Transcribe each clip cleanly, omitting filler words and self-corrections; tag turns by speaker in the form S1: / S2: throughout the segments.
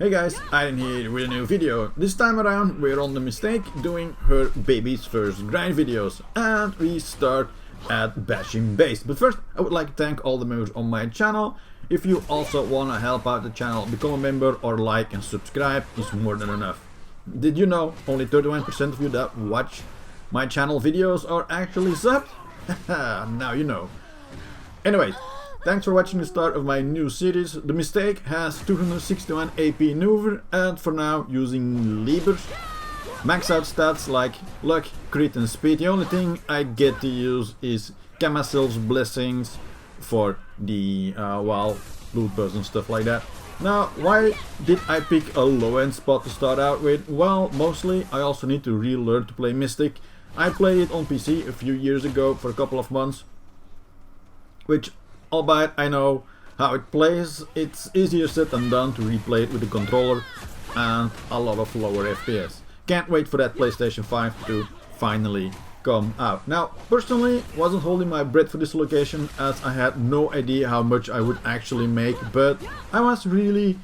S1: Hey guys, I'm here with a new video. This time around we're on the mistake doing her baby's first grind videos, and we start at Bashim base. But first I would like to thank all the members on my channel. If you also want to help out the channel, become a member or like and subscribe is more than enough. Did you know only 31% of you that watch my channel videos are actually subbed? Now you know. Anyways, thanks for watching the start of my new series. The Mistake has 261 AP maneuver, and for now using levers. Max out stats like luck, crit and speed. The only thing I get to use is Camasil's blessings for the loot buzz and stuff like that. Now, why did I pick a low end spot to start out with? Well, mostly I also need to relearn to play Mystic. I played it on PC a few years ago for a couple of months, which, albeit I know how it plays, it's easier said than done to replay it with the controller and a lot of lower FPS. Can't wait for that PlayStation 5 to finally come out. Now, personally, wasn't holding my breath for this location as I had no idea how much I would actually make, but I was really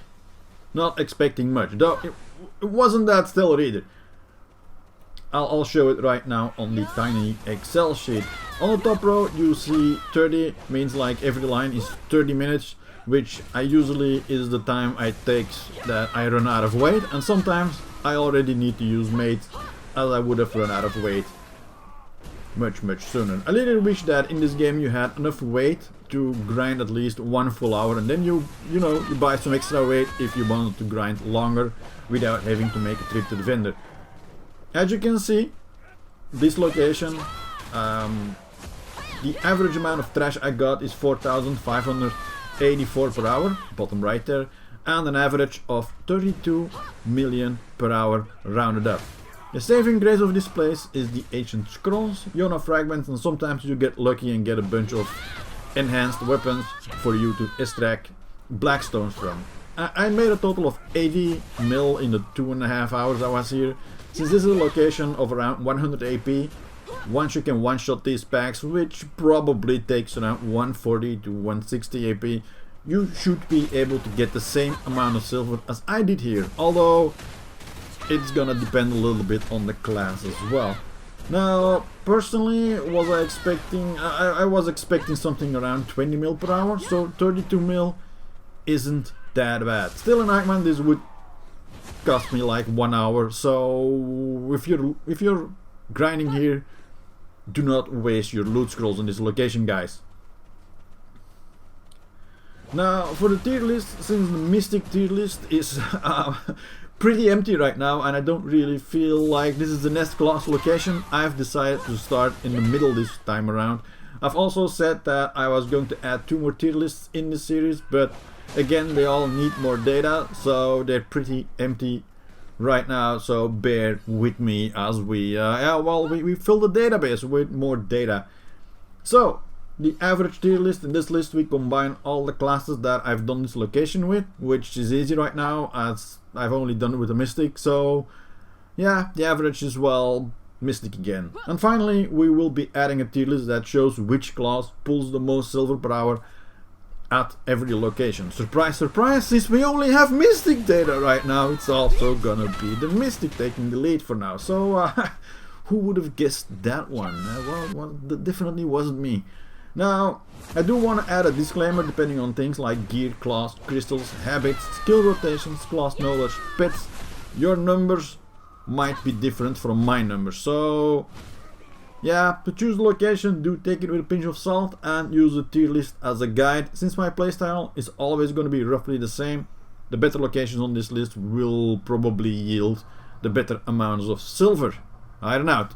S1: not expecting much, though it wasn't that stellar either. I'll show it right now on the tiny Excel sheet. On the top row you see 30, means like every line is 30 minutes, which I usually is the time it takes that I run out of weight, and sometimes I already need to use mates as I would have run out of weight much sooner. I really wish that in this game you had enough weight to grind at least 1 full hour, and then you buy some extra weight if you wanted to grind longer without having to make a trip to the vendor. As you can see, this location, the average amount of trash I got is 4,584 per hour, bottom right there, and an average of 32 million per hour rounded up. The saving grace of this place is the ancient scrolls, Yona fragments, and sometimes you get lucky and get a bunch of enhanced weapons for you to extract blackstones from. I made a total of 80 mil in the 2.5 hours I was here. Since this is a location of around 100 AP, once you can one-shot these packs, which probably takes around 140 to 160 AP, you should be able to get the same amount of silver as I did here, although it's gonna depend a little bit on the class as well. Now, personally, I was expecting something around 20 mil per hour, so 32 mil isn't that bad. Still in Nightman, this would cost me like 1 hour, so if you're grinding here, do not waste your loot scrolls on this location, guys. Now for the tier list, since the Mystic tier list is pretty empty right now and I don't really feel like this is the next class location, I've decided to start in the middle this time around. I've also said that I was going to add 2 more tier lists in this series, but again, they all need more data, so they're pretty empty right now, so bear with me as we fill the database with more data. So, the average tier list, in this list we combine all the classes that I've done this location with, which is easy right now as I've only done it with a Mystic, so yeah, the average is, well, Mystic again. And finally, we will be adding a tier list that shows which class pulls the most silver per hour at every location. Surprise, surprise, since we only have Mystic data right now, it's also gonna be the Mystic taking the lead for now. So, who would have guessed that one? Well, that definitely wasn't me. Now, I do want to add a disclaimer depending on things like gear, class, crystals, habits, skill rotations, class knowledge, pets. Your numbers might be different from my numbers, so yeah, to choose the location, do take it with a pinch of salt and use the tier list as a guide. Since my playstyle is always going to be roughly the same, the better locations on this list will probably yield the better amounts of silver. Iron out.